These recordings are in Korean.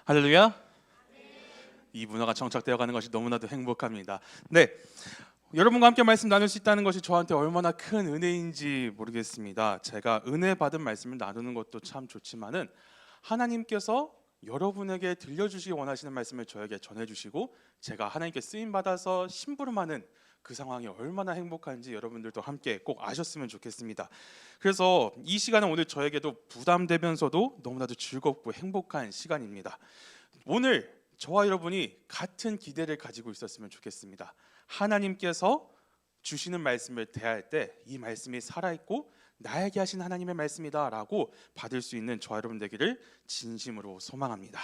할렐루야. 이 문화가 정착되어 가는 것이 너무나도 행복합니다. 네, 여러분과 함께 말씀 나눌 수 있다는 것이 저한테 얼마나 큰 은혜인지 모르겠습니다. 제가 은혜 받은 말씀을 나누는 것도 참 좋지만은 하나님께서 여러분에게 들려주시기 원하시는 말씀을 저에게 전해주시고 제가 하나님께 쓰임 받아서 심부름하는 그 상황이 얼마나 행복한지 여러분들도 함께 꼭 아셨으면 좋겠습니다. 그래서 이 시간은 오늘 저에게도 부담되면서도 너무나도 즐겁고 행복한 시간입니다. 오늘 저와 여러분이 같은 기대를 가지고 있었으면 좋겠습니다. 하나님께서 주시는 말씀을 대할 때 이 말씀이 살아있고 나에게 하신 하나님의 말씀이다 라고 받을 수 있는 저와 여러분 되기를 진심으로 소망합니다.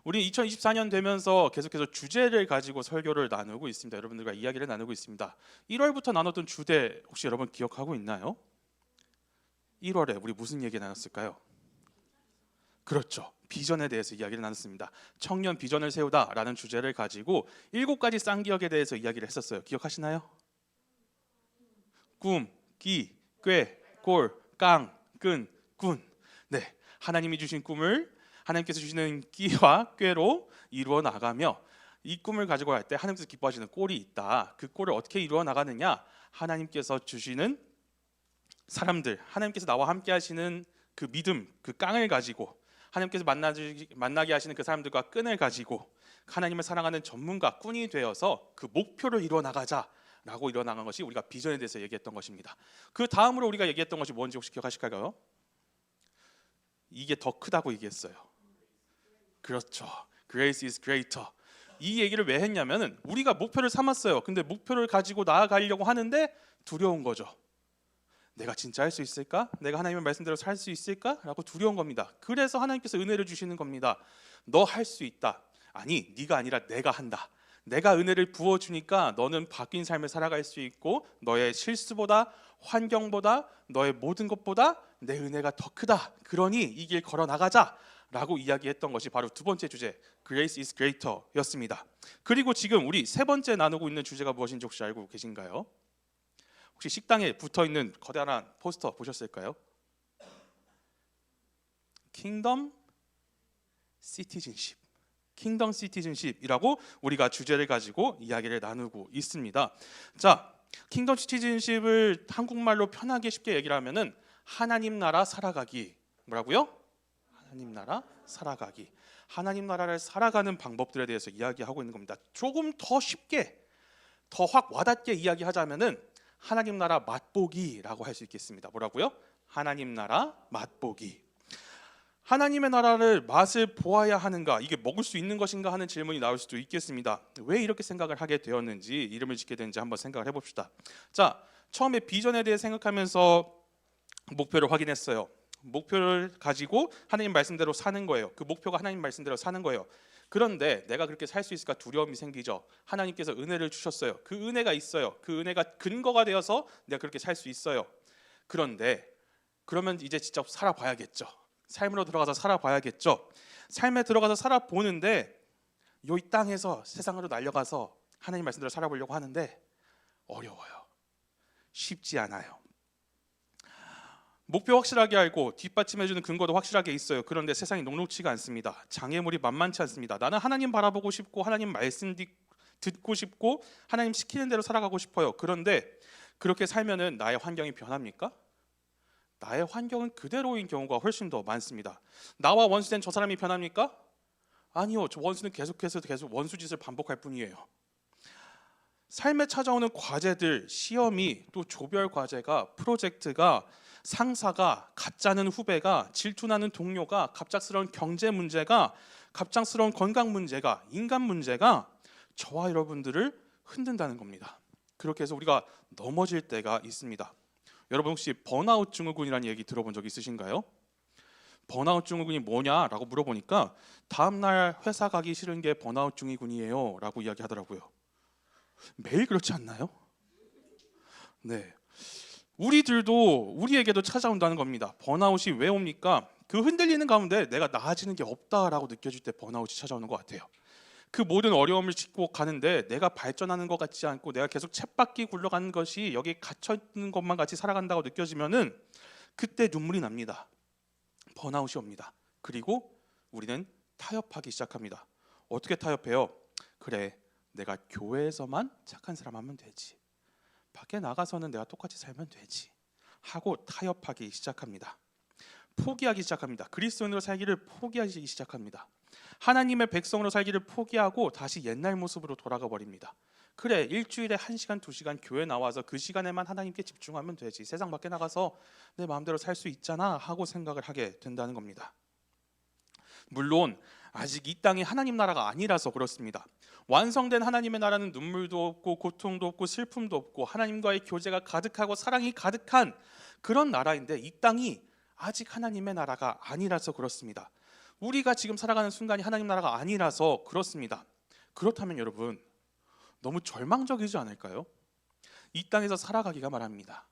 우리 2024년 되면서 계속해서 주제를 가지고 설교를 나누고 있습니다. 여러분들과 이야기를 나누고 있습니다. 1월부터 나눴던 주제 혹시 여러분 기억하고 있나요? 1월에 우리 무슨 얘기 나눴을까요? 그렇죠. 비전에 대해서 이야기를 나눴습니다. 청년 비전을 세우다라는 주제를 가지고 7가지 쌍기역에 대해서 이야기를 했었어요. 기억하시나요? 꿈, 기, 꾀, 골, 깡, 끈, 군. 네, 하나님이 주신 꿈을 하나님께서 주시는 끼와 꾀로 이루어 나가며 이 꿈을 가지고 할 때 하나님께서 기뻐하시는 꼴이 있다. 그 꼴을 어떻게 이루어 나가느냐? 하나님께서 주시는 사람들, 하나님께서 나와 함께 하시는 그 믿음, 그 깡을 가지고 하나님께서 만나게 하시는 그 사람들과 끈을 가지고 하나님을 사랑하는 전문가, 꾼이 되어서 그 목표를 이루어 나가자라고 이루어 나간 것이 우리가 비전에 대해서 얘기했던 것입니다. 그 다음으로 우리가 얘기했던 것이 뭔지 혹시 기억하실까요? 이게 더 크다고 얘기했어요. 그렇죠. Grace is greater. 이 얘기를 왜 했냐면은 우리가 목표를 삼았어요. 근데 목표를 가지고 나아가려고 하는데 두려운 거죠. 내가 진짜 할 수 있을까? 내가 하나님의 말씀대로 살 수 있을까? 라고 두려운 겁니다. 그래서 하나님께서 은혜를 주시는 겁니다. 너 할 수 있다. 아니, 네가 아니라 내가 한다. 내가 은혜를 부어주니까 너는 바뀐 삶을 살아갈 수 있고 너의 실수보다 환경보다 너의 모든 것보다 내 은혜가 더 크다. 그러니 이 길 걸어 나가자 라고 이야기했던 것이 바로 두 번째 주제 Grace is greater 였습니다. 그리고 지금 우리 세 번째 나누고 있는 주제가 무엇인지 혹시 알고 계신가요? 혹시 식당에 붙어있는 거대한 포스터 보셨을까요? 킹덤 시티즌십, 킹덤 시티즌십이라고 우리가 주제를 가지고 이야기를 나누고 있습니다. 자, 킹덤 시티즌십을 한국말로 편하게 쉽게 얘기를 하면은 하나님 나라 살아가기. 뭐라고요? 하나님 나라 살아가기. 하나님 나라를 살아가는 방법들에 대해서 이야기하고 있는 겁니다. 조금 더 쉽게, 더 확 와닿게 이야기하자면은 하나님 나라 맛보기라고 할 수 있겠습니다. 뭐라고요? 하나님 나라 맛보기. 하나님의 나라를 맛을 보아야 하는가? 이게 먹을 수 있는 것인가 하는 질문이 나올 수도 있겠습니다. 왜 이렇게 생각을 하게 되었는지, 이름을 짓게 된지 한번 생각을 해봅시다. 자, 처음에 비전에 대해 생각하면서 목표를 확인했어요. 목표를 가지고 하나님 말씀대로 사는 거예요. 그 목표가 하나님 말씀대로 사는 거예요. 그런데 내가 그렇게 살 수 있을까 두려움이 생기죠. 하나님께서 은혜를 주셨어요. 그 은혜가 있어요. 그 은혜가 근거가 되어서 내가 그렇게 살 수 있어요. 그런데 그러면 이제 직접 살아봐야겠죠. 삶으로 들어가서 살아봐야겠죠. 삶에 들어가서 살아보는데 이 땅에서 세상으로 날려가서 하나님 말씀대로 살아보려고 하는데 어려워요. 쉽지 않아요. 목표 확실하게 알고 뒷받침해주는 근거도 확실하게 있어요. 그런데 세상이 녹록치가 않습니다. 장애물이 만만치 않습니다. 나는 하나님 바라보고 싶고 하나님 말씀 듣고 싶고 하나님 시키는 대로 살아가고 싶어요. 그런데 그렇게 살면은 나의 환경이 변합니까? 나의 환경은 그대로인 경우가 훨씬 더 많습니다. 나와 원수된 저 사람이 변합니까? 아니요. 저 원수는 계속 원수짓을 반복할 뿐이에요. 삶에 찾아오는 과제들, 시험이, 또 조별 과제가, 프로젝트가, 상사가, 가짜는 후배가, 질투나는 동료가, 갑작스러운 경제 문제가, 갑작스러운 건강 문제가, 인간 문제가 저와 여러분들을 흔든다는 겁니다. 그렇게 해서 우리가 넘어질 때가 있습니다. 여러분 혹시 번아웃 증후군이라는 얘기 들어본 적 있으신가요? 번아웃 증후군이 뭐냐라고 물어보니까 다음날 회사 가기 싫은 게 번아웃 증후군이에요 라고 이야기하더라고요. 매일 그렇지 않나요? 네, 우리에게도 찾아온다는 겁니다. 번아웃이 왜 옵니까? 그 흔들리는 가운데 내가 나아지는 게 없다라고 느껴질 때 번아웃이 찾아오는 것 같아요. 그 모든 어려움을 짚고 가는데 내가 발전하는 것 같지 않고 내가 계속 쳇바퀴 굴러가는 것이 여기 갇혀 있는 것만 같이 살아간다고 느껴지면은 그때 눈물이 납니다. 번아웃이 옵니다. 그리고 우리는 타협하기 시작합니다. 어떻게 타협해요? 그래, 내가 교회에서만 착한 사람 하면 되지. 밖에 나가서는 내가 똑같이 살면 되지. 하고 타협하기 시작합니다. 포기하기 시작합니다. 그리스도인으로 살기를 포기하기 시작합니다. 하나님의 백성으로 살기를 포기하고 다시 옛날 모습으로 돌아가 버립니다. 그래, 일주일에 1시간, 2시간 교회 나와서 그 시간에만 하나님께 집중하면 되지. 세상 밖에 나가서 내 마음대로 살 수 있잖아 하고 생각을 하게 된다는 겁니다. 물론 아직 이 땅이 하나님 나라가 아니라서 그렇습니다. 완성된 하나님의 나라는 눈물도 없고 고통도 없고 슬픔도 없고 하나님과의 교제가 가득하고 사랑이 가득한 그런 나라인데, 이 땅이 아직 하나님의 나라가 아니라서 그렇습니다. 우리가 지금 살아가는 순간이 하나님 나라가 아니라서 그렇습니다. 그렇다면 여러분, 너무 절망적이지 않을까요? 이 땅에서 살아가기가 말합니다.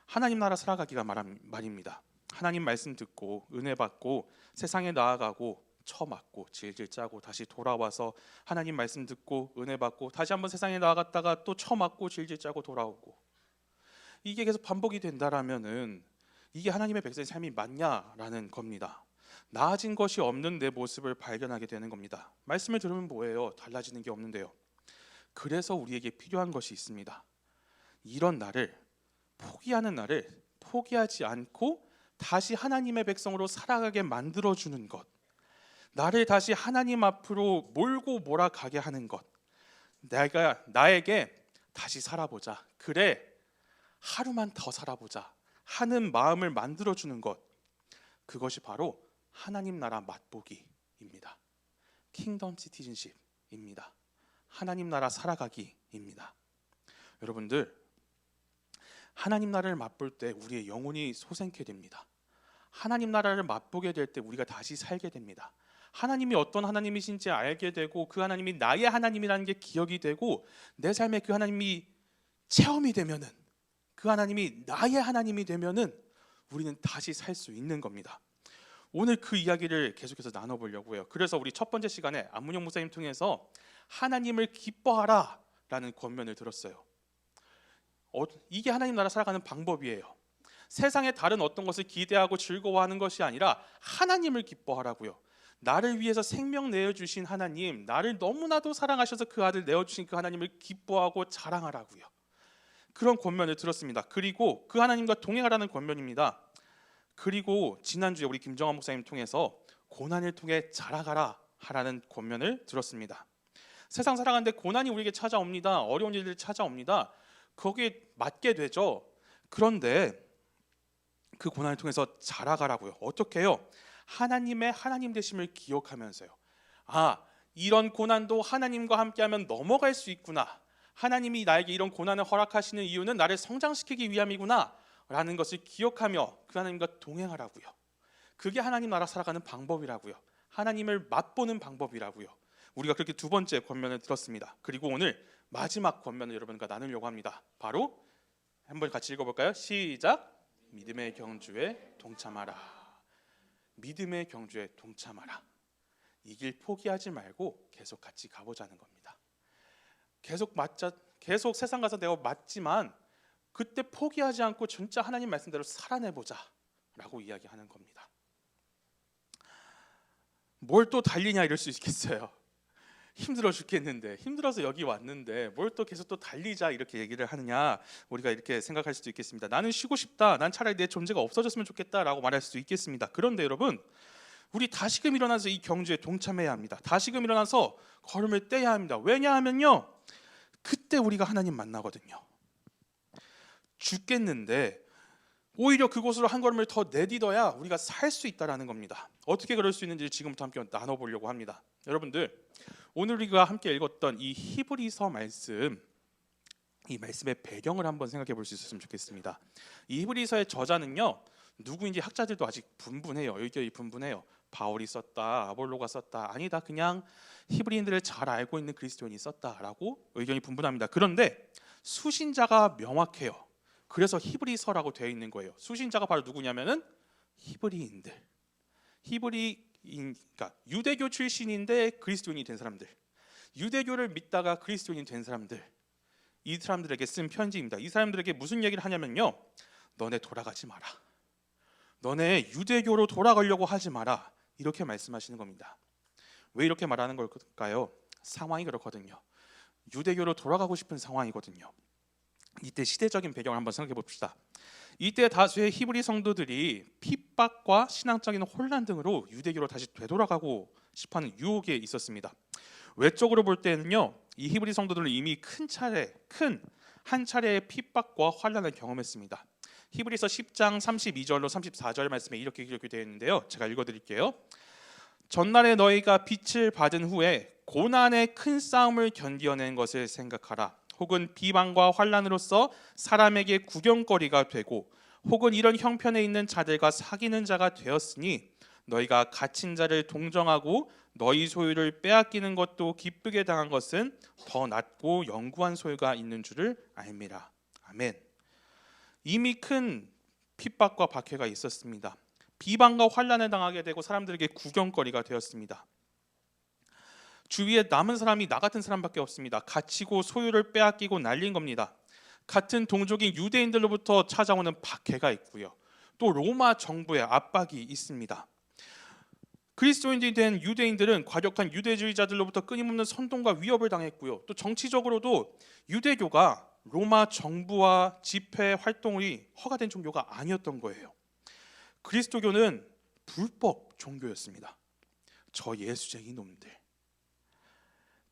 하나님 나라 살아가기가 말입니다. 하나님 말씀 듣고 은혜 받고 세상에 나아가고 처맞고 질질 짜고 다시 돌아와서 하나님 말씀 듣고 은혜 받고 다시 한번 세상에 나아갔다가 또 처맞고 질질 짜고 돌아오고, 이게 계속 반복이 된다라면은 이게 하나님의 백성의 삶이 맞냐라는 겁니다. 나아진 것이 없는 내 모습을 발견하게 되는 겁니다. 말씀을 들으면 뭐예요? 달라지는 게 없는데요. 그래서 우리에게 필요한 것이 있습니다. 이런 나를, 포기하는 나를 포기하지 않고 다시 하나님의 백성으로 살아가게 만들어주는 것, 나를 다시 하나님 앞으로 몰고 몰아가게 하는 것, 나에게 다시 살아보자, 그래 하루만 더 살아보자 하는 마음을 만들어주는 것, 그것이 바로 하나님 나라 맛보기입니다. 킹덤 시티즌십입니다. 하나님 나라 살아가기입니다. 여러분들, 하나님 나라를 맛볼 때 우리의 영혼이 솟게 됩니다. 하나님 나라를 맛보게 될 때 우리가 다시 살게 됩니다. 하나님이 어떤 하나님이신지 알게 되고 그 하나님이 나의 하나님이라는 게 기억이 되고 내 삶에 그 하나님이 체험이 되면은, 그 하나님이 나의 하나님이 되면은 우리는 다시 살 수 있는 겁니다. 오늘 그 이야기를 계속해서 나눠보려고 해요. 그래서 우리 첫 번째 시간에 안문영 목사님 통해서 하나님을 기뻐하라 라는 권면을 들었어요. 이게 하나님 나라 살아가는 방법이에요. 세상의 다른 어떤 것을 기대하고 즐거워하는 것이 아니라 하나님을 기뻐하라고요. 나를 위해서 생명 내어주신 하나님, 나를 너무나도 사랑하셔서 그 아들 내어주신 그 하나님을 기뻐하고 자랑하라고요. 그런 권면을 들었습니다. 그리고 그 하나님과 동행하라는 권면입니다. 그리고 지난주에 우리 김정환 목사님 통해서 고난을 통해 자라가라 하라는 권면을 들었습니다. 세상 살아가는데 고난이 우리에게 찾아옵니다. 어려운 일들이 찾아옵니다. 거기에 맞게 되죠. 그런데 그 고난을 통해서 자라가라고요. 어떻게 해요? 하나님의 하나님 되심을 기억하면서요. 아, 이런 고난도 하나님과 함께하면 넘어갈 수 있구나. 하나님이 나에게 이런 고난을 허락하시는 이유는 나를 성장시키기 위함이구나 라는 것을 기억하며 그 하나님과 동행하라고요. 그게 하나님 나라 살아가는 방법이라고요. 하나님을 맛보는 방법이라고요. 우리가 그렇게 두 번째 권면을 들었습니다. 그리고 오늘 마지막 권면을 여러분과 나누려고 합니다. 바로 한번 같이 읽어볼까요? 시작! 믿음의 경주에 동참하라. 믿음의 경주에 동참하라. 이 길 포기하지 말고 계속 같이 가보자는 겁니다. 계속 세상 가서 내가 맞지만 그때 포기하지 않고 진짜 하나님 말씀대로 살아내보자 라고 이야기하는 겁니다. 뭘 또 달리냐 이럴 수 있겠어요. 힘들어 죽겠는데, 힘들어서 여기 왔는데 뭘 또 계속 또 달리자 이렇게 얘기를 하느냐, 우리가 이렇게 생각할 수도 있겠습니다. 나는 쉬고 싶다, 난 차라리 내 존재가 없어졌으면 좋겠다 라고 말할 수도 있겠습니다. 그런데 여러분, 우리 다시금 일어나서 이 경주에 동참해야 합니다. 다시금 일어나서 걸음을 떼야 합니다. 왜냐하면요, 그때 우리가 하나님 만나거든요. 죽겠는데 오히려 그곳으로 한 걸음을 더 내딛어야 우리가 살 수 있다라는 겁니다. 어떻게 그럴 수 있는지 지금부터 함께 나눠보려고 합니다. 여러분들, 오늘 우리가 함께 읽었던 이 히브리서 말씀, 이 말씀의 배경을 한번 생각해 볼 수 있었으면 좋겠습니다. 이 히브리서의 저자는요, 누구인지 학자들도 아직 분분해요. 의견이 분분해요. 바울이 썼다, 아볼로가 썼다, 아니다 그냥 히브리인들을 잘 알고 있는 그리스도인이 썼다라고 의견이 분분합니다. 그런데 수신자가 명확해요. 그래서 히브리서라고 되어 있는 거예요. 수신자가 바로 누구냐면은 히브리인들, 그러니까 유대교 출신인데 그리스도인이 된 사람들, 유대교를 믿다가 그리스도인이 된 사람들, 이 사람들에게 쓴 편지입니다. 이 사람들에게 무슨 얘기를 하냐면요, 너네 돌아가지 마라, 너네 유대교로 돌아가려고 하지 마라, 이렇게 말씀하시는 겁니다. 왜 이렇게 말하는 걸까요? 상황이 그렇거든요. 유대교로 돌아가고 싶은 상황이거든요. 이때 시대적인 배경을 한번 생각해 봅시다. 이때 다수의 히브리 성도들이 핍박과 신앙적인 혼란 등으로 유대교로 다시 되돌아가고 싶어하는 유혹에 있었습니다. 외적으로 볼 때는요, 이 히브리 성도들은 이미 한 차례의 핍박과 환란을 경험했습니다. 히브리서 10장 32절로 34절 말씀에 이렇게 기록이 되어 있는데요. 제가 읽어드릴게요. 전날에 너희가 빛을 받은 후에 고난의 큰 싸움을 견디어낸 것을 생각하라. 혹은 비방과 환란으로서 사람에게 구경거리가 되고 혹은 이런 형편에 있는 자들과 사귀는 자가 되었으니 너희가 갇힌 자를 동정하고 너희 소유를 빼앗기는 것도 기쁘게 당한 것은 더 낫고 영구한 소유가 있는 줄을 알미라. 아멘. 이미 큰 핍박과 박해가 있었습니다. 비방과 환란을 당하게 되고 사람들에게 구경거리가 되었습니다. 주위에 남은 사람이 나 같은 사람밖에 없습니다. 갇히고 소유를 빼앗기고 날린 겁니다. 같은 동족인 유대인들로부터 찾아오는 박해가 있고요. 또 로마 정부의 압박이 있습니다. 그리스도인이 된 유대인들은 과격한 유대주의자들로부터 끊임없는 선동과 위협을 당했고요. 또 정치적으로도 유대교가 로마 정부와 집회 활동이 허가된 종교가 아니었던 거예요. 그리스도교는 불법 종교였습니다. 저 예수쟁이 놈들.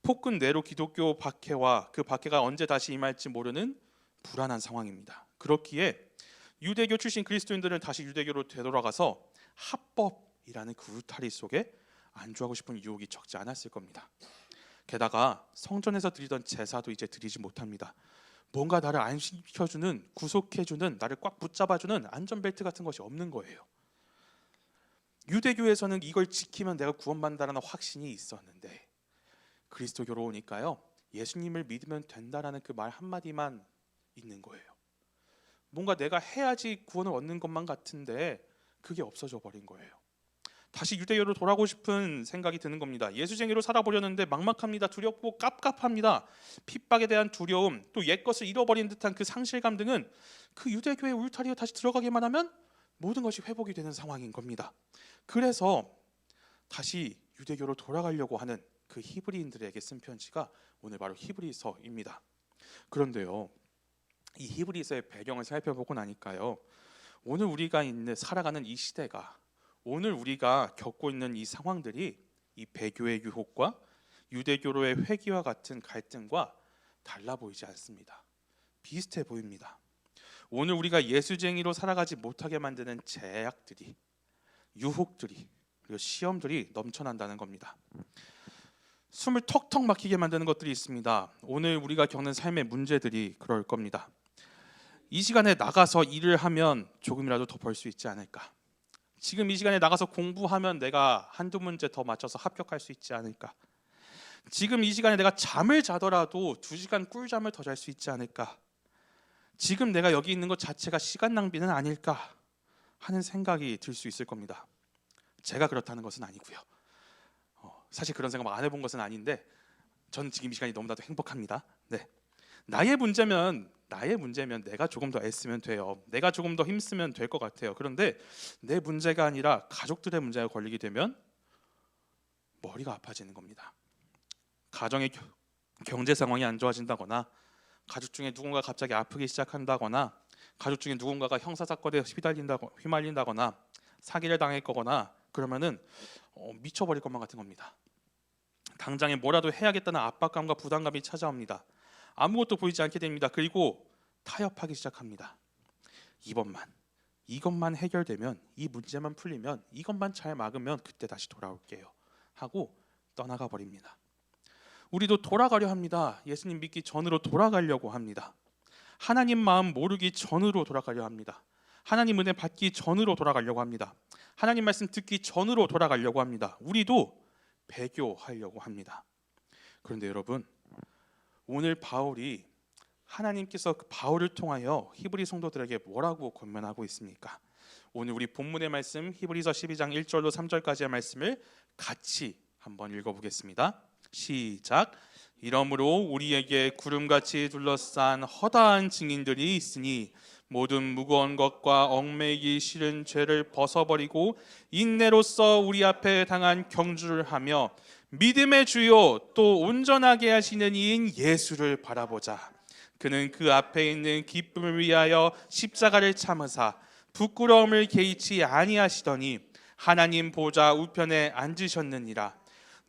폭군 내로 기독교 박해와 그 박해가 언제 다시 임할지 모르는 불안한 상황입니다. 그렇기에 유대교 출신 그리스도인들은 다시 유대교로 되돌아가서 합법이라는 그 울타리 속에 안주하고 싶은 유혹이 적지 않았을 겁니다. 게다가 성전에서 드리던 제사도 이제 드리지 못합니다. 뭔가 나를 안심시켜주는, 구속해주는, 나를 꽉 붙잡아주는 안전벨트 같은 것이 없는 거예요. 유대교에서는 이걸 지키면 내가 구원받는다는 확신이 있었는데 그리스도교로 오니까요, 예수님을 믿으면 된다라는 그 말 한마디만 있는 거예요. 뭔가 내가 해야지 구원을 얻는 것만 같은데 그게 없어져 버린 거예요. 다시 유대교로 돌아가고 싶은 생각이 드는 겁니다. 예수쟁이로 살아보려는데 막막합니다. 두렵고 깝깝합니다. 핍박에 대한 두려움, 또 옛것을 잃어버린 듯한 그 상실감 등은 그 유대교의 울타리에 다시 들어가기만 하면 모든 것이 회복이 되는 상황인 겁니다. 그래서 다시 유대교로 돌아가려고 하는 그 히브리인들에게 쓴 편지가 오늘 바로 히브리서입니다. 그런데요, 이 히브리서의 배경을 살펴보고 나니까요, 오늘 우리가 살아가는 이 시대가, 오늘 우리가 겪고 있는 이 상황들이 이 배교의 유혹과 유대교로의 회귀와 같은 갈등과 달라 보이지 않습니다. 비슷해 보입니다. 오늘 우리가 예수쟁이로 살아가지 못하게 만드는 제약들이, 유혹들이, 그리고 시험들이 넘쳐난다는 겁니다. 숨을 턱턱 막히게 만드는 것들이 있습니다. 오늘 우리가 겪는 삶의 문제들이 그럴 겁니다. 이 시간에 나가서 일을 하면 조금이라도 더 벌 수 있지 않을까? 지금 이 시간에 나가서 공부하면 내가 한두 문제 더 맞춰서 합격할 수 있지 않을까? 지금 이 시간에 내가 잠을 자더라도 2시간 꿀잠을 더 잘 수 있지 않을까? 지금 내가 여기 있는 것 자체가 시간 낭비는 아닐까 하는 생각이 들 수 있을 겁니다. 제가 그렇다는 것은 아니고요. 사실 그런 생각 안 해본 것은 아닌데 전 지금 이 시간이 너무나도 행복합니다. 네. 나의 문제면 내가 조금 더 애쓰면 돼요. 내가 조금 더 힘쓰면 될 것 같아요. 그런데 내 문제가 아니라 가족들의 문제가 걸리게 되면 머리가 아파지는 겁니다. 가정의 경제 상황이 안 좋아진다거나, 가족 중에 누군가 갑자기 아프기 시작한다거나, 가족 중에 누군가가 형사사건에 휘말린다거나, 사기를 당할 거거나 그러면은 미쳐버릴 것만 같은 겁니다. 당장에 뭐라도 해야겠다는 압박감과 부담감이 찾아옵니다. 아무것도 보이지 않게 됩니다. 그리고 타협하기 시작합니다. 이것만 해결되면, 이 문제만 풀리면, 이것만 잘 막으면 그때 다시 돌아올게요 하고 떠나가 버립니다. 우리도 돌아가려 합니다. 예수님 믿기 전으로 돌아가려고 합니다. 하나님 마음 모르기 전으로 돌아가려 합니다. 하나님 은혜 받기 전으로 돌아가려고 합니다. 하나님 말씀 듣기 전으로 돌아가려고 합니다. 우리도 배교하려고 합니다. 그런데 여러분, 오늘 바울이, 하나님께서 바울을 통하여 히브리 성도들에게 뭐라고 권면하고 있습니까? 오늘 우리 본문의 말씀 히브리서 12장 1절로 3절까지의 말씀을 같이 한번 읽어보겠습니다. 시작. 이러므로 우리에게 구름같이 둘러싼 허다한 증인들이 있으니 모든 무거운 것과 얽매이기 싫은 죄를 벗어버리고 인내로써 우리 앞에 당한 경주를 하며 믿음의 주요 또 온전하게 하시는 이인 예수를 바라보자. 그는 그 앞에 있는 기쁨을 위하여 십자가를 참으사 부끄러움을 개의치 아니하시더니 하나님 보좌 우편에 앉으셨느니라.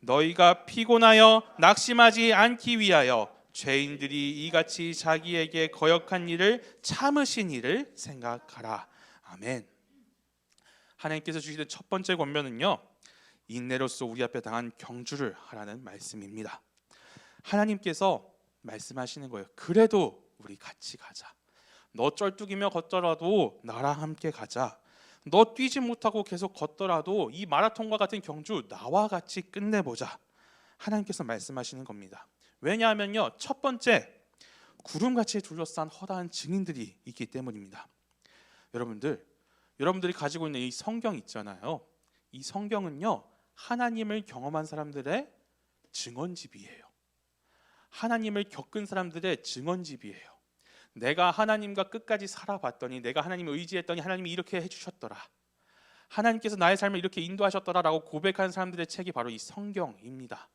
너희가 피곤하여 낙심하지 않기 위하여 죄인들이 이같이 자기에게 거역한 일을 참으신 일을 생각하라. 아멘. 하나님께서 주시는 첫 번째 권면은요, 인내로서 우리 앞에 당한 경주를 하라는 말씀입니다. 하나님께서 말씀하시는 거예요. 그래도 우리 같이 가자. 너 쩔뚝이며 걷더라도 나랑 함께 가자. 너 뛰지 못하고 계속 걷더라도 이 마라톤과 같은 경주 나와 같이 끝내보자. 하나님께서 말씀하시는 겁니다. 왜냐하면요, 첫 번째, 구름같이 둘러싼 허다한 증인들이 있기 때문입니다. 여러분들이 가지고 있는 이 성경 있잖아요. 이 성경은요, 하나님을 경험한 사람들의 증언집이에요. 하나님을 겪은 사람들의 증언집이에요. 내가 하나님과 끝까지 살아봤더니, 내가 하나님을 의지했더니 하나님이 이렇게 해주셨더라, 하나님께서 나의 삶을 이렇게 인도하셨더라 라고 고백하는 사람들의 책이 바로 이 성경입니다.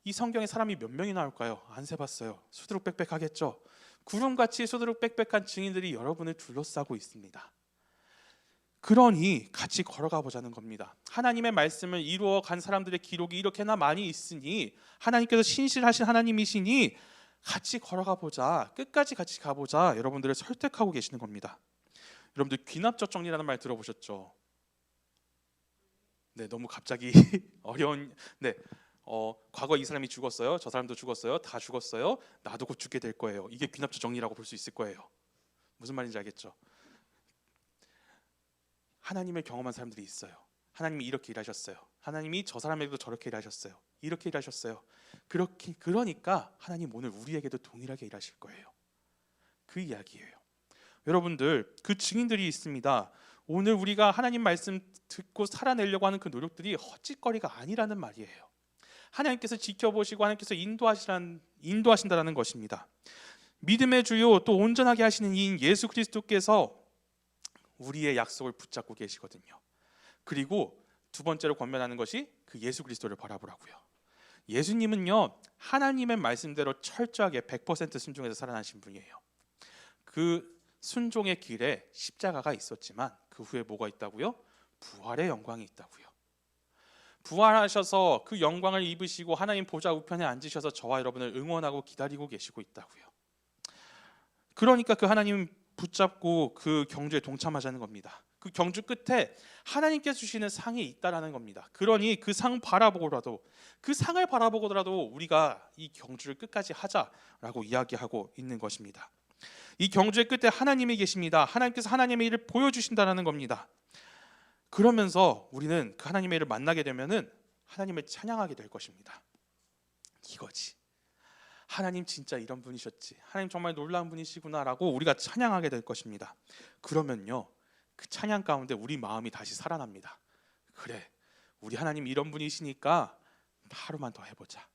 이 성경에 사람이 몇 명이 나올까요? 안 세봤어요. 수두룩빽빽하겠죠. 구름같이 수두룩빽빽한 증인들이 여러분을 둘러싸고 있습니다. 그러니 같이 걸어가 보자는 겁니다. 하나님의 말씀을 이루어 간 사람들의 기록이 이렇게나 많이 있으니, 하나님께서 신실하신 하나님이시니 같이 걸어가 보자, 끝까지 같이 가보자, 여러분들을 설득하고 계시는 겁니다. 여러분들 귀납적 정리라는 말 들어보셨죠? 네, 너무 갑자기 어려운. 네, 과거 이 사람이 죽었어요, 저 사람도 죽었어요, 다 죽었어요, 나도 곧 죽게 될 거예요. 이게 귀납적 정리라고 볼 수 있을 거예요. 무슨 말인지 알겠죠? 하나님을 경험한 사람들이 있어요. 하나님이 이렇게 일하셨어요. 하나님이 저 사람에게도 저렇게 일하셨어요. 이렇게 일하셨어요. 그러니까 하나님 오늘 우리에게도 동일하게 일하실 거예요. 그 이야기예요. 여러분들, 그 증인들이 있습니다. 오늘 우리가 하나님 말씀 듣고 살아내려고 하는 그 노력들이 헛짓거리가 아니라는 말이에요. 하나님께서 지켜보시고 하나님께서 인도하신다는 것입니다. 믿음의 주요 또 온전하게 하시는 이인 예수 그리스도께서 우리의 약속을 붙잡고 계시거든요. 그리고 두 번째로 권면하는 것이 그 예수 그리스도를 바라보라고요. 예수님은요, 하나님의 말씀대로 철저하게 100% 순종해서 살아나신 분이에요. 그 순종의 길에 십자가가 있었지만 그 후에 뭐가 있다고요? 부활의 영광이 있다고요. 부활하셔서 그 영광을 입으시고 하나님 보좌 우편에 앉으셔서 저와 여러분을 응원하고 기다리고 계시고 있다고요. 그러니까 그 하나님 붙잡고 그 경주에 동참하자는 겁니다. 그 경주 끝에 하나님께서 주시는 상이 있다라는 겁니다. 그러니 그 상 바라보고라도, 그 상을 바라보고라도 우리가 이 경주를 끝까지 하자라고 이야기하고 있는 것입니다. 이 경주의 끝에 하나님이 계십니다. 하나님께서 하나님의 일을 보여주신다라는 겁니다. 그러면서 우리는 그 하나님의 일을 만나게 되면은 하나님을 찬양하게 될 것입니다. 이거지. 하나님 진짜 이런 분이셨지, 하나님 정말 놀라운 분이시구나라고 우리가 찬양하게 될 것입니다. 그러면요, 그 찬양 가운데 우리 마음이 다시 살아납니다. 그래, 우리 하나님 이런 분이시니까 하루만 더 해보자.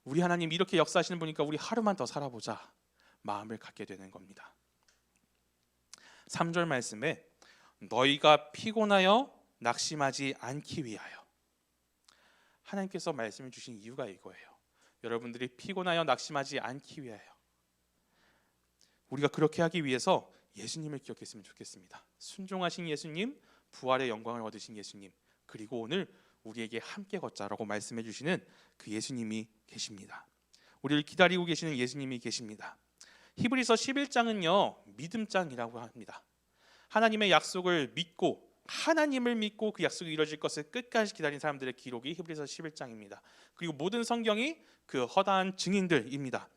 우리 하나님 이렇게 역사하시는 분이니까 우리 하루만 더 살아보자. 마음을 갖게 되는 겁니다. 3절 말씀에 너희가 피곤하여 낙심하지 않기 위하여, 하나님께서 말씀을 주신 이유가 이거예요. 여러분들이 피곤하여 낙심하지 않기 위하여, 우리가 그렇게 하기 위해서 예수님을 기억했으면 좋겠습니다. 순종하신 예수님, 부활의 영광을 얻으신 예수님, 그리고 오늘 우리에게 함께 걷자라고 말씀해 주시는 그 예수님이 계십니다. 우리를 기다리고 계시는 예수님이 계십니다. 히브리서 11장은요 믿음장이라고 합니다. 하나님의 약속을 믿고, 하나님을 믿고 그 약속이 이루어질 것을 끝까지 기다린 사람들의 기록이 히브리서 11장입니다. 그리고 모든 성경이 그 허다한 증인들입니다.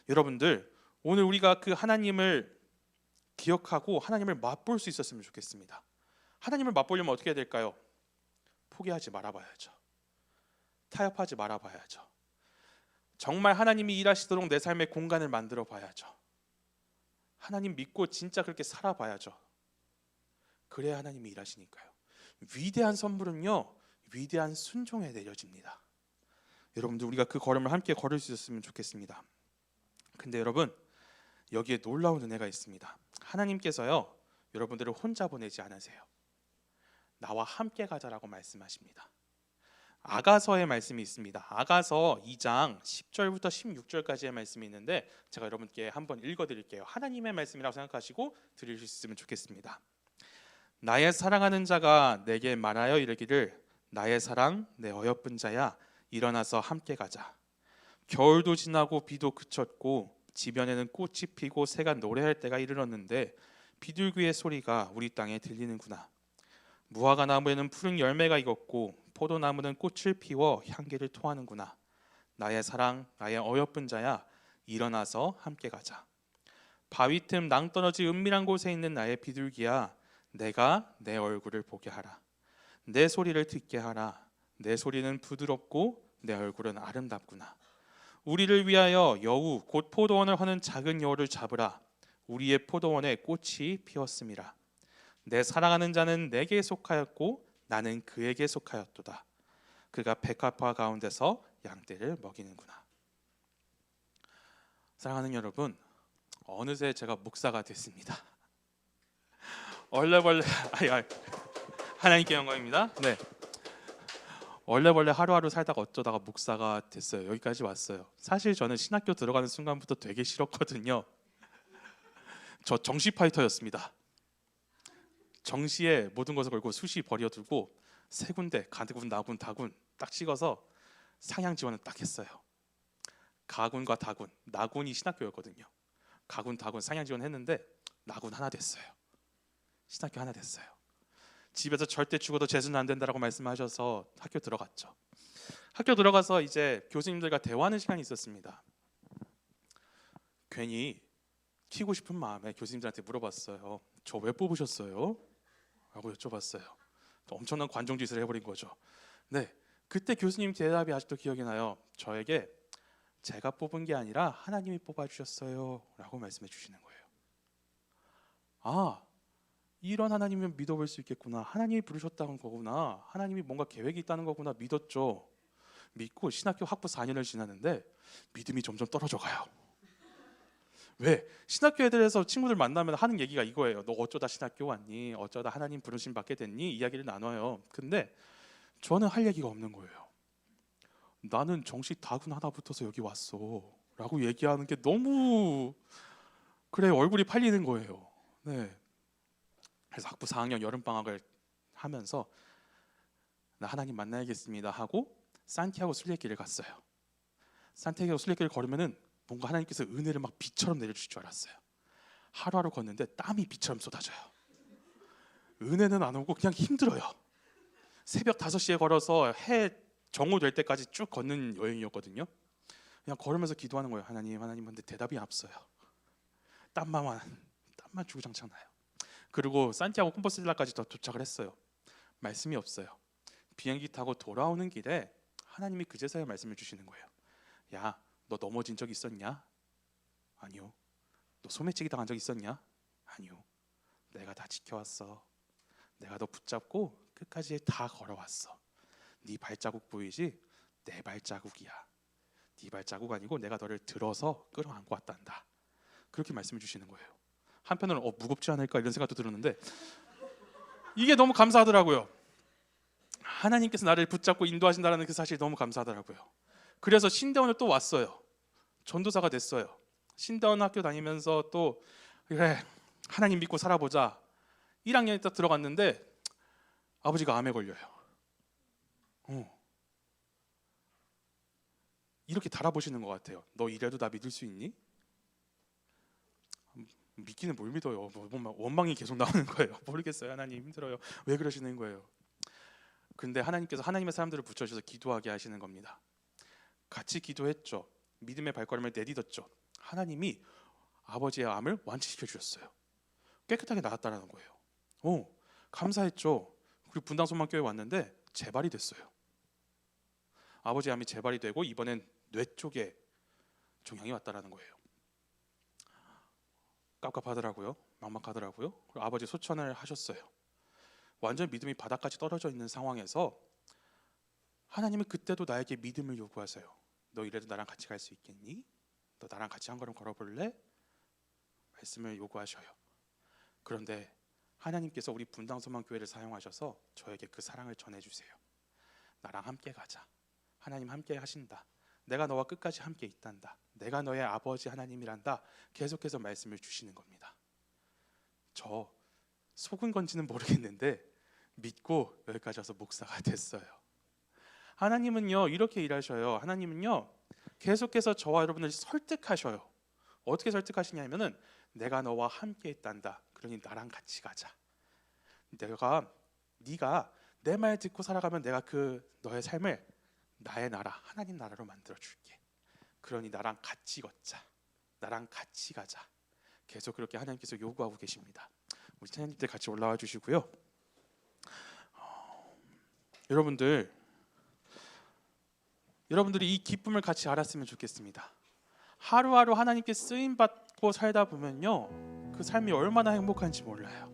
여러분들, 오늘 우리가 그 하나님을 기억하고 하나님을 맛볼 수 있었으면 좋겠습니다. 하나님을 맛보려면 어떻게 해야 될까요? 포기하지 말아봐야죠. 타협하지 말아봐야죠. 정말 하나님이 일하시도록 내 삶의 공간을 만들어 봐야죠. 하나님 믿고 진짜 그렇게 살아봐야죠. 그래야 하나님이 일하시니까요. 위대한 선물은요, 위대한 순종에 내려집니다. 여러분들, 우리가 그 걸음을 함께 걸을 수 있었으면 좋겠습니다. 근데 여러분, 여기에 놀라운 은혜가 있습니다. 하나님께서요, 여러분들을 혼자 보내지 않으세요. 나와 함께 가자라고 말씀하십니다. 아가서의 말씀이 있습니다. 아가서 2장 10절부터 16절까지의 말씀이 있는데 제가 여러분께 한번 읽어드릴게요. 하나님의 말씀이라고 생각하시고 들으실 수 있으면 좋겠습니다. 나의 사랑하는 자가 내게 말하여 이르기를 나의 사랑 내 어여쁜 자야 일어나서 함께 가자. 겨울도 지나고 비도 그쳤고 지변에는 꽃이 피고 새가 노래할 때가 이르렀는데 비둘기의 소리가 우리 땅에 들리는구나. 무화과 나무에는 푸른 열매가 익었고 포도나무는 꽃을 피워 향기를 토하는구나. 나의 사랑 나의 어여쁜 자야 일어나서 함께 가자. 바위 틈 낭떠러지 은밀한 곳에 있는 나의 비둘기야 내가 내 얼굴을 보게 하라. 내 소리를 듣게 하라. 내 소리는 부드럽고 내 얼굴은 아름답구나. 우리를 위하여 여우 곧 포도원을 하는 작은 여우를 잡으라. 우리의 포도원에 꽃이 피었음이라. 내 사랑하는 자는 내게 속하였고 나는 그에게 속하였도다. 그가 백합화 가운데서 양떼를 먹이는구나. 사랑하는 여러분, 어느새 제가 목사가 됐습니다. 얼레벌레 하나님께 영광입니다. 네, 얼레벌레 하루하루 살다가 어쩌다가 목사가 됐어요. 여기까지 왔어요. 사실 저는 신학교 들어가는 순간부터 되게 싫었거든요. 저 정시 파이터였습니다. 정시에 모든 것을 걸고 수시 버려두고 세 군데 가군, 나군, 다군 딱 찍어서 상향 지원을 딱 했어요. 가군과 다군, 나군이 신학교였거든요. 가군, 다군 상향 지원했는데 나군 하나 됐어요. 신학교 하나 됐어요. 집에서 절대 죽어도 재수는 안 된다라고 말씀하셔서 학교 들어갔죠. 학교 들어가서 이제 교수님들과 대화하는 시간이 있었습니다. 괜히 튀고 싶은 마음에 교수님들한테 물어봤어요. 저 왜 뽑으셨어요? 라고 여쭤봤어요. 엄청난 관종짓을 해버린 거죠. 네, 그때 교수님 대답이 아직도 기억이 나요. 저에게 제가 뽑은 게 아니라 하나님이 뽑아주셨어요 라고 말씀해 주시는 거예요. 아, 이런 하나님을 믿어볼 수 있겠구나. 하나님이 부르셨다는 거구나. 하나님이 뭔가 계획이 있다는 거구나. 믿었죠. 믿고 신학교 학부 4년을 지났는데 믿음이 점점 떨어져 가요. 왜? 신학교 애들에서 친구들 만나면 하는 얘기가 이거예요. 너 어쩌다 신학교 왔니? 어쩌다 하나님 부르심 받게 됐니? 이야기를 나눠요. 근데 저는 할 얘기가 없는 거예요. 나는 정시 다군 하나 붙어서 여기 왔어 라고 얘기하는 게 너무 그래 얼굴이 팔리는 거예요. 네. 그래서 학부 4학년 여름방학을 하면서 나 하나님 만나야겠습니다 하고 산티아고 순례길을 갔어요. 산티아고 순례길을 걸으면은 뭔가 하나님께서 은혜를 막 비처럼 내려주실 줄 알았어요. 하루하루 걷는데 땀이 비처럼 쏟아져요. 은혜는 안 오고 그냥 힘들어요. 새벽 5시에 걸어서 해 정오될 때까지 쭉 걷는 여행이었거든요. 그냥 걸으면서 기도하는 거예요. 하나님, 하나님. 근데 대답이 없어요. 땀만 주구장창 나요. 그리고 산티아고 콤포스텔라까지 더 도착을 했어요. 말씀이 없어요. 비행기 타고 돌아오는 길에 하나님이 그제서야 말씀을 주시는 거예요. 야, 너 넘어진 적 있었냐? 아니요. 너 소매치기 당한 적 있었냐? 아니요. 내가 다 지켜왔어. 내가 너 붙잡고 끝까지 다 걸어왔어. 네 발자국 보이지? 내 발자국이야. 네 발자국 아니고 내가 너를 들어서 끌어안고 왔단다. 그렇게 말씀해 주시는 거예요. 한편으로는 무겁지 않을까 이런 생각도 들었는데 이게 너무 감사하더라고요. 하나님께서 나를 붙잡고 인도하신다는 그 사실이 너무 감사하더라고요. 그래서 신대원을 또 왔어요. 전도사가 됐어요. 신대원 학교 다니면서 또 그래 하나님 믿고 살아보자. 1학년에 딱 들어갔는데 아버지가 암에 걸려요. 이렇게 달아보시는 것 같아요. 너 이래도 나 믿을 수 있니? 믿기는 뭘 믿어요. 원망이 계속 나오는 거예요. 모르겠어요. 하나님 힘들어요. 왜 그러시는 거예요? 근데 하나님께서 하나님의 사람들을 붙여주셔서 기도하게 하시는 겁니다. 같이 기도했죠. 믿음의 발걸음을 내딛었죠. 하나님이 아버지의 암을 완치시켜 주셨어요. 깨끗하게 나았다는 거예요. 감사했죠. 그리고 분당소망교회 왔는데 재발이 됐어요. 아버지 암이 재발이 되고 이번엔 뇌 쪽에 종양이 왔다는 거예요. 깝깝하더라고요. 막막하더라고요. 그리고 아버지 소천을 하셨어요. 완전 믿음이 바닥까지 떨어져 있는 상황에서 하나님은 그때도 나에게 믿음을 요구하세요. 너 이래도 나랑 같이 갈 수 있겠니? 너 나랑 같이 한 걸음 걸어볼래? 말씀을 요구하셔요. 그런데 하나님께서 우리 분당소망교회를 사용하셔서 저에게 그 사랑을 전해주세요. 나랑 함께 가자. 하나님 함께 하신다. 내가 너와 끝까지 함께 있단다. 내가 너의 아버지 하나님이란다. 계속해서 말씀을 주시는 겁니다. 저 속은 건지는 모르겠는데 믿고 여기까지 와서 목사가 됐어요. 하나님은요 이렇게 일하셔요. 하나님은요 계속해서 저와 여러분을 설득하셔요. 어떻게 설득하시냐면은 내가 너와 함께 있단다. 그러니 나랑 같이 가자. 네가 내 말 듣고 살아가면 내가 너의 삶을 나의 나라, 하나님 나라로 만들어 줄게. 그러니 나랑 같이 걷자. 나랑 같이 가자. 계속 그렇게 하나님께서 요구하고 계십니다. 우리 찬양님들 같이 올라와 주시고요. 여러분들이 이 기쁨을 같이 알았으면 좋겠습니다. 하루하루 하나님께 쓰임 받고 살다 보면요, 그 삶이 얼마나 행복한지 몰라요.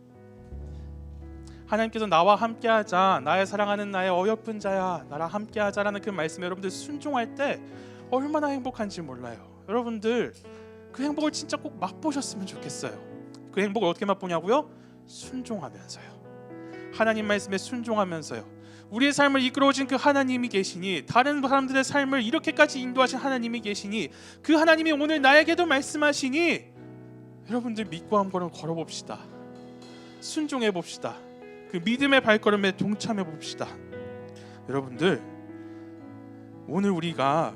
하나님께서 나와 함께하자, 나의 사랑하는 나의 어여쁜 자야, 나랑 함께하자라는 그 말씀에 여러분들 순종할 때 얼마나 행복한지 몰라요. 여러분들 그 행복을 진짜 꼭 맛보셨으면 좋겠어요. 그 행복을 어떻게 맛보냐고요? 순종하면서요. 하나님 말씀에 순종하면서요. 우리의 삶을 이끌어오신 그 하나님이 계시니, 다른 사람들의 삶을 이렇게까지 인도하신 하나님이 계시니, 그 하나님이 오늘 나에게도 말씀하시니 여러분들 믿고 한 걸음 걸어봅시다. 순종해 봅시다. 그 믿음의 발걸음에 동참해 봅시다. 여러분들 오늘 우리가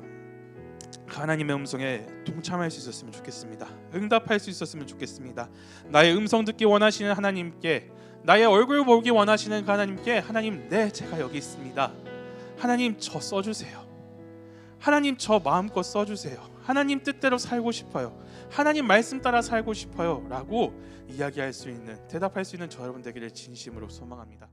하나님의 음성에 동참할 수 있었으면 좋겠습니다. 응답할 수 있었으면 좋겠습니다. 나의 음성 듣기 원하시는 하나님께, 나의 얼굴 보기 원하시는 그 하나님께, 하나님 제가 여기 있습니다. 하나님 저 써주세요. 하나님 저 마음껏 써주세요. 하나님 뜻대로 살고 싶어요. 하나님 말씀 따라 살고 싶어요 라고 이야기할 수 있는, 대답할 수 있는 저 여러분 되기를 진심으로 소망합니다.